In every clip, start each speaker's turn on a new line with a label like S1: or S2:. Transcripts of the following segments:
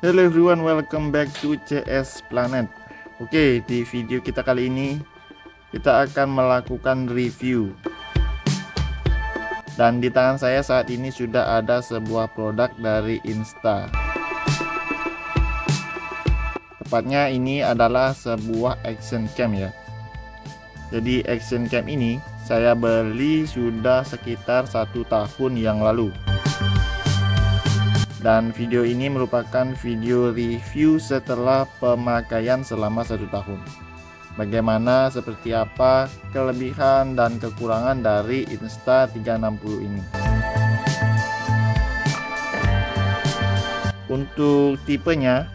S1: Hello everyone, welcome back to CS Planet. Oke, di video kita kali ini kita akan melakukan review. Dan di tangan saya saat ini sudah ada sebuah produk dari Insta. Tepatnya ini adalah sebuah action cam ya. Jadi action cam ini saya beli sudah sekitar 1 tahun yang lalu. Dan video ini merupakan video review setelah pemakaian selama 1 tahun. Bagaimana, seperti apa kelebihan dan kekurangan dari Insta360 ini. Untuk tipenya,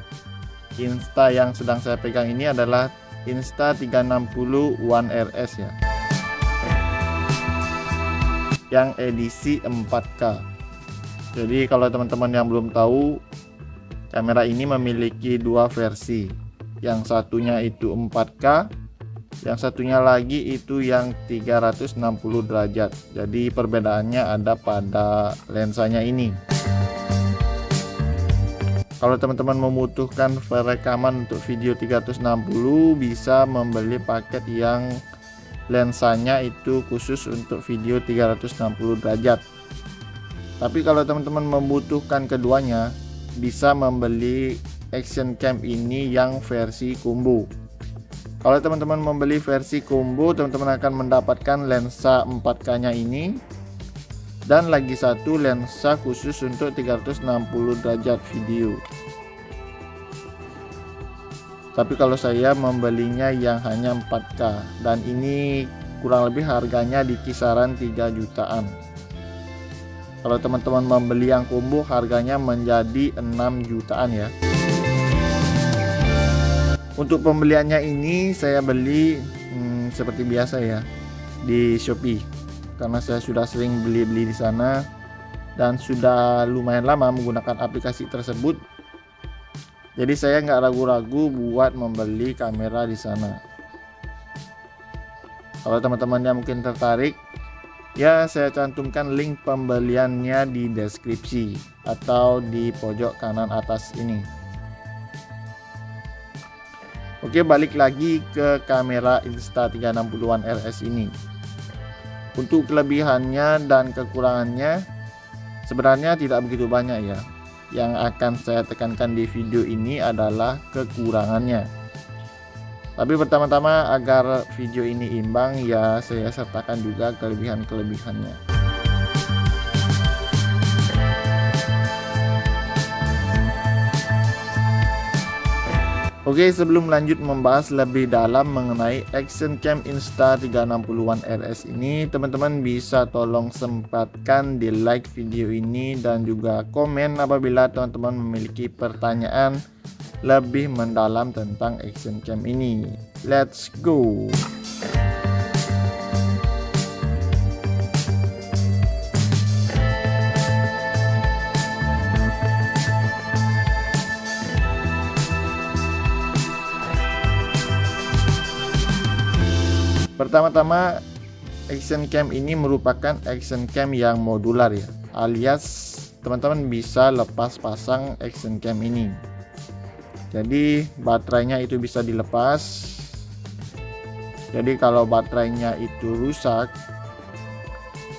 S1: Insta yang sedang saya pegang ini adalah Insta360 One RS ya, yang edisi 4K. Jadi kalau teman-teman yang belum tahu, kamera ini memiliki 2 versi. Yang satunya itu 4K, yang satunya lagi itu yang 360 derajat. Jadi perbedaannya ada pada lensanya ini. Kalau teman-teman membutuhkan perekaman untuk video 360, bisa membeli paket yang lensanya itu khusus untuk video 360 derajat. Tapi kalau teman-teman membutuhkan keduanya, bisa membeli action cam ini yang versi combo. Kalau teman-teman membeli versi combo, teman-teman akan mendapatkan lensa 4K nya ini, dan lagi satu lensa khusus untuk 360 derajat video. Tapi kalau saya membelinya yang hanya 4K, dan ini kurang lebih harganya di kisaran 3 jutaan. Kalau teman-teman membeli yang combo, harganya menjadi 6 jutaan ya. Untuk pembeliannya ini saya beli seperti biasa ya, di Shopee, karena saya sudah sering beli-beli di sana dan sudah lumayan lama menggunakan aplikasi tersebut. Jadi saya nggak ragu-ragu buat membeli kamera di sana. Kalau teman-temannya mungkin tertarik, ya saya cantumkan link pembeliannya di deskripsi atau di pojok kanan atas ini. Oke, balik lagi ke kamera Insta360 One RS ini. Untuk kelebihannya dan kekurangannya sebenarnya tidak begitu banyak ya. Yang akan saya tekankan di video ini adalah kekurangannya. Tapi pertama-tama agar video ini imbang, ya saya sertakan juga kelebihan-kelebihannya. Oke, sebelum lanjut membahas lebih dalam mengenai action cam Insta360 One RS ini, teman-teman bisa tolong sempatkan di like video ini dan juga komen apabila teman-teman memiliki pertanyaan lebih mendalam tentang action cam ini. Let's go. Pertama-tama, action cam ini merupakan action cam yang modular ya, alias teman-teman bisa lepas pasang action cam ini. Jadi baterainya itu bisa dilepas. Jadi kalau baterainya itu rusak,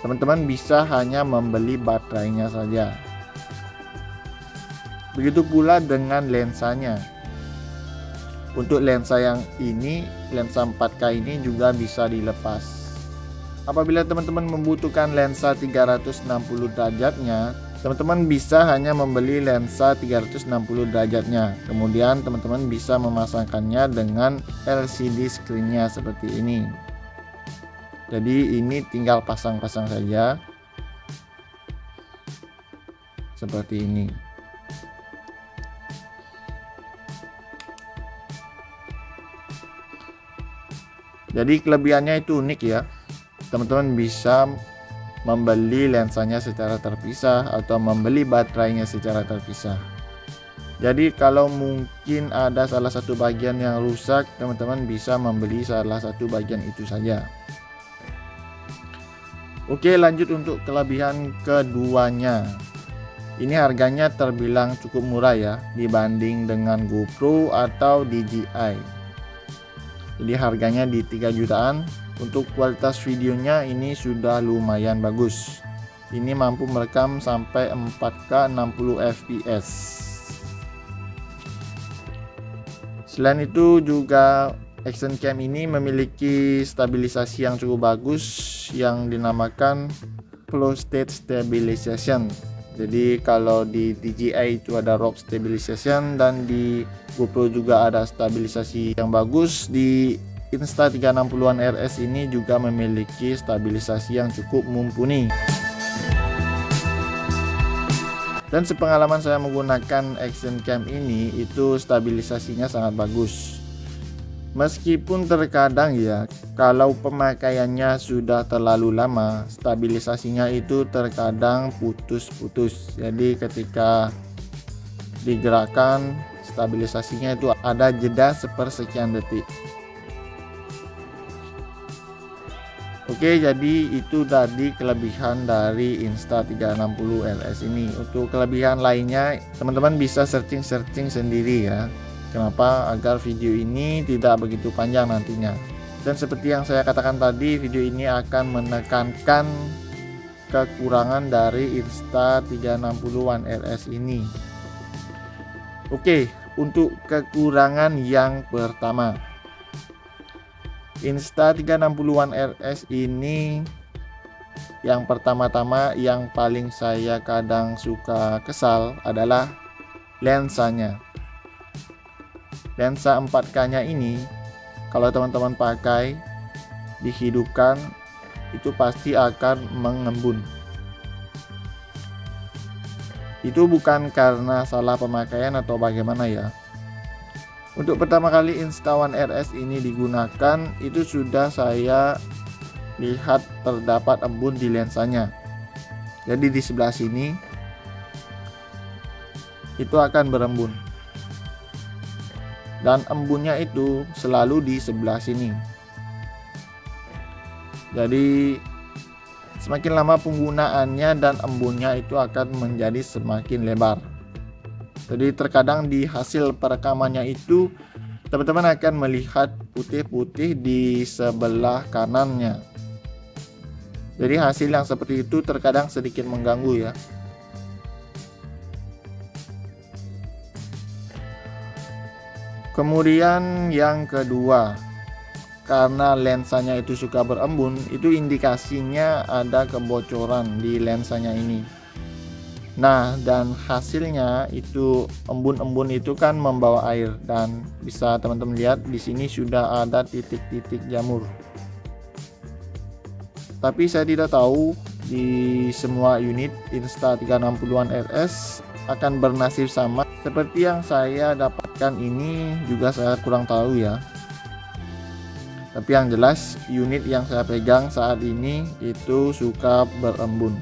S1: teman-teman bisa hanya membeli baterainya saja. Begitu pula dengan lensanya. Untuk lensa yang ini, lensa 4K ini juga bisa dilepas. Apabila teman-teman membutuhkan lensa 360 derajatnya, teman-teman bisa hanya membeli lensa 360 derajatnya. Kemudian teman-teman bisa memasangkannya dengan LCD screen-nya seperti ini. Jadi ini tinggal pasang-pasang saja. Seperti ini. Jadi kelebihannya itu unik ya. Teman-teman bisa membeli lensanya secara terpisah atau membeli baterainya secara terpisah. Jadi kalau mungkin ada salah satu bagian yang rusak, teman-teman bisa membeli salah satu bagian itu saja. Oke, lanjut untuk kelebihan keduanya. Ini harganya terbilang cukup murah ya dibanding dengan GoPro atau DJI. Jadi harganya di 3 jutaan. Untuk kualitas videonya ini sudah lumayan bagus. Ini mampu merekam sampai 4K 60 fps. Selain itu juga action cam ini memiliki stabilisasi yang cukup bagus yang dinamakan flow state stabilization. Jadi kalau di DJI itu ada rock stabilization dan di GoPro juga ada stabilisasi yang bagus. Di Insta360 RS ini juga memiliki stabilisasi yang cukup mumpuni. Dan sepengalaman saya menggunakan action cam ini itu stabilisasinya sangat bagus. Meskipun terkadang ya kalau pemakaiannya sudah terlalu lama, stabilisasinya itu terkadang putus-putus. Jadi ketika digerakkan stabilisasinya itu ada jeda sepersekian detik. Oke, jadi itu tadi kelebihan dari Insta360 RS ini. Untuk kelebihan lainnya teman-teman bisa searching sendiri ya. Kenapa? Agar video ini tidak begitu panjang nantinya. Dan seperti yang saya katakan tadi, video ini akan menekankan kekurangan dari Insta360 One RS ini. Oke, untuk kekurangan yang pertama, Insta360 One RS ini yang pertama-tama yang paling saya kadang suka kesal adalah lensanya. Lensa 4K nya ini kalau teman-teman pakai dihidupkan itu pasti akan mengembun. Itu bukan karena salah pemakaian atau bagaimana ya. Untuk pertama kali Insta One RS ini digunakan itu sudah saya lihat terdapat embun di lensanya. Jadi di sebelah sini itu akan berembun. Dan embunnya itu selalu di sebelah sini. Jadi semakin lama penggunaannya dan embunnya itu akan menjadi semakin lebar. Jadi terkadang di hasil perekamannya itu teman-teman akan melihat putih-putih di sebelah kanannya. Jadi hasil yang seperti itu terkadang sedikit mengganggu ya. Kemudian yang kedua, karena lensanya itu suka berembun, itu indikasinya ada kebocoran di lensanya ini. Nah, dan hasilnya itu embun-embun itu kan membawa air dan bisa teman-teman lihat di sini sudah ada titik-titik jamur. Tapi saya tidak tahu di semua unit Insta360 One RS akan bernasib sama seperti yang saya dapatkan ini, juga saya kurang tahu ya. Tapi yang jelas unit yang saya pegang saat ini itu suka berembun.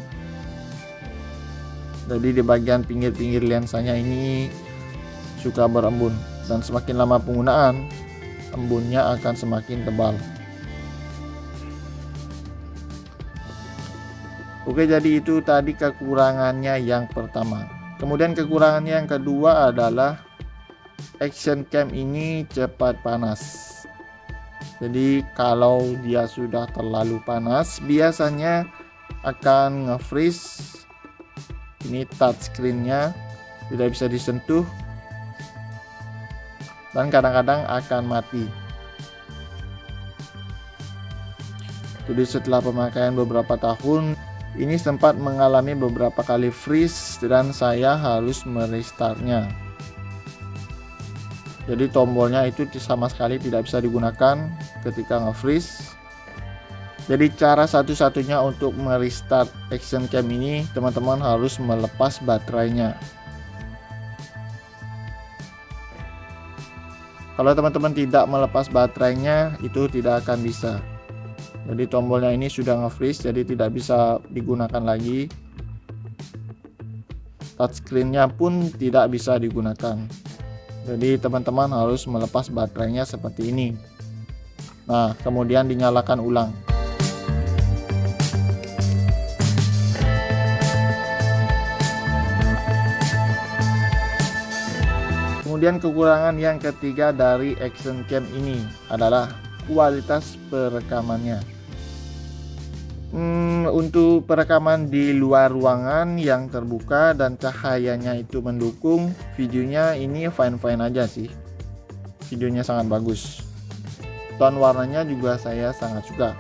S1: Jadi di bagian pinggir-pinggir lensanya ini suka berembun dan semakin lama penggunaan embunnya akan semakin tebal. Oke, jadi itu tadi kekurangannya yang pertama. Kemudian kekurangannya yang kedua adalah action cam ini cepat panas. Jadi kalau dia sudah terlalu panas biasanya akan nge-freeze. Ini touchscreen-nya tidak bisa disentuh dan kadang-kadang akan mati. Jadi setelah pemakaian beberapa tahun ini sempat mengalami beberapa kali freeze dan saya harus merestartnya. Jadi tombolnya itu sama sekali tidak bisa digunakan ketika nge-freeze. Jadi cara satu-satunya untuk merestart action cam ini teman-teman harus melepas baterainya. Kalau teman-teman tidak melepas baterainya itu tidak akan bisa. Jadi tombolnya ini sudah nge-freeze jadi tidak bisa digunakan lagi. Touchscreen-nya pun tidak bisa digunakan. Jadi teman-teman harus melepas baterainya seperti ini. Nah, kemudian dinyalakan ulang. Kemudian kekurangan yang ketiga dari action cam ini adalah kualitas perekamannya. Untuk perekaman di luar ruangan yang terbuka dan cahayanya itu mendukung, videonya ini fine-fine aja sih. Videonya sangat bagus. Tone warnanya juga saya sangat suka.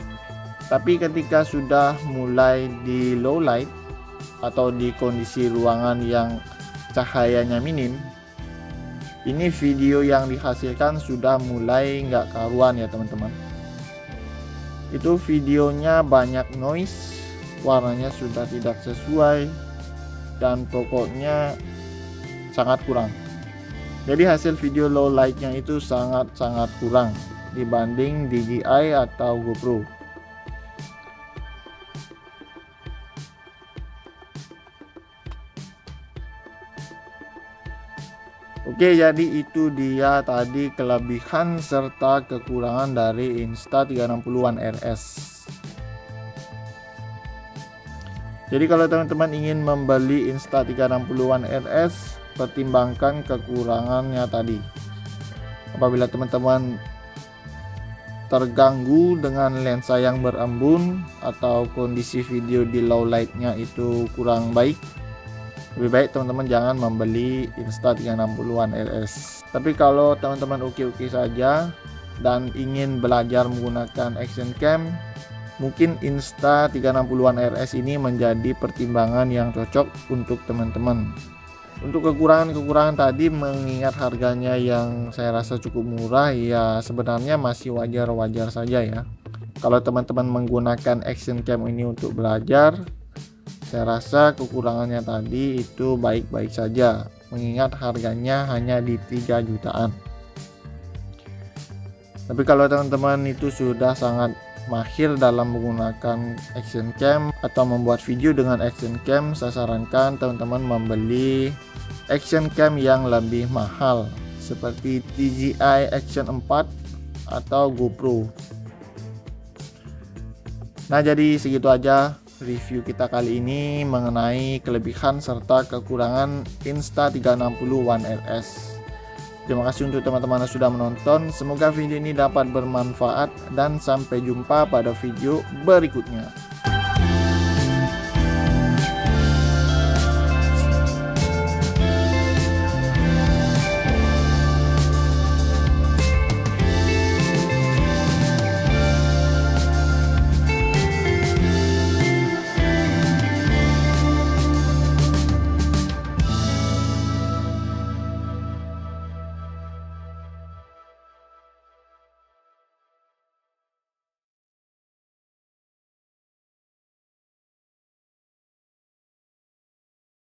S1: Tapi ketika sudah mulai di low light atau di kondisi ruangan yang cahayanya minim, ini video yang dihasilkan sudah mulai nggak karuan ya teman-teman. Itu videonya banyak noise, warnanya sudah tidak sesuai, dan pokoknya sangat kurang. Jadi hasil video low lightnya itu sangat kurang dibanding DJI atau GoPro. Oke, jadi itu dia tadi kelebihan serta kekurangan dari Insta360 One RS. Jadi kalau teman-teman ingin membeli Insta360 One RS, pertimbangkan kekurangannya tadi. Apabila teman-teman terganggu dengan lensa yang berembun atau kondisi video di low light-nya itu kurang baik, lebih baik teman-teman jangan membeli Insta360 One RS. Tapi kalau teman-teman oke-oke saja dan ingin belajar menggunakan action cam, mungkin Insta360 One RS ini menjadi pertimbangan yang cocok untuk teman-teman. Untuk kekurangan tadi, mengingat harganya yang saya rasa cukup murah, ya sebenarnya masih wajar-wajar saja ya. Kalau teman-teman menggunakan action cam ini untuk belajar, saya rasa kekurangannya tadi itu baik-baik saja, mengingat harganya hanya di 3 jutaan. Tapi kalau teman-teman itu sudah sangat mahir dalam menggunakan action cam atau membuat video dengan action cam, saya sarankan teman-teman membeli action cam yang lebih mahal seperti DJI Action 4 atau GoPro. Nah, jadi segitu aja review kita kali ini mengenai kelebihan serta kekurangan Insta360 One RS. Terima kasih untuk teman-teman yang sudah menonton. Semoga video ini dapat bermanfaat dan sampai jumpa pada video berikutnya.